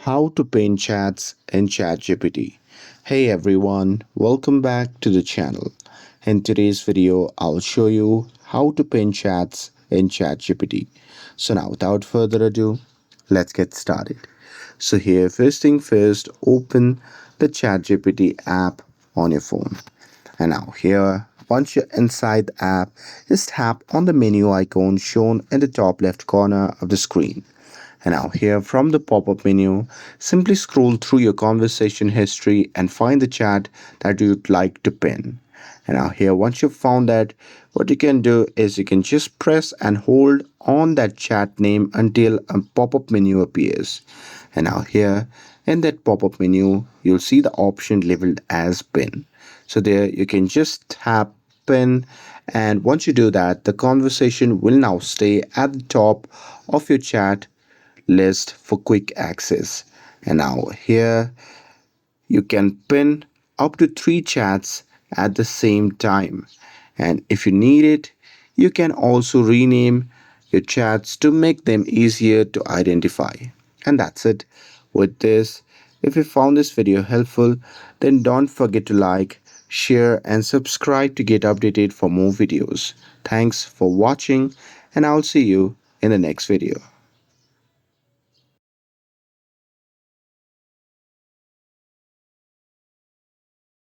How to pin chats in ChatGPT. Hey everyone, welcome back to the channel. In today's video, I'll show you how to pin chats in ChatGPT. So now without further ado, let's get started. So here, first thing first, open the ChatGPT app on your phone. And now here, once you're inside the app, just tap on the menu icon shown in the top left corner of the screen. And now here from the pop-up menu, simply scroll through your conversation history and find the chat that you'd like to pin. And now here, once you've found that, what you can do is you can just press and hold on that chat name until a pop-up menu appears. And now here in that pop-up menu, you'll see the option labeled as pin. So there you can just tap pin, and once you do that, the conversation will now stay at the top of your chat list for quick access. And now here you can pin up to 3 chats at the same time. And if you need it, you can also rename your chats to make them easier to identify. And that's it with this. If you found this video helpful, then don't forget to like, share, and subscribe to get updated for more videos. Thanks for watching, and I'll see you in the next video.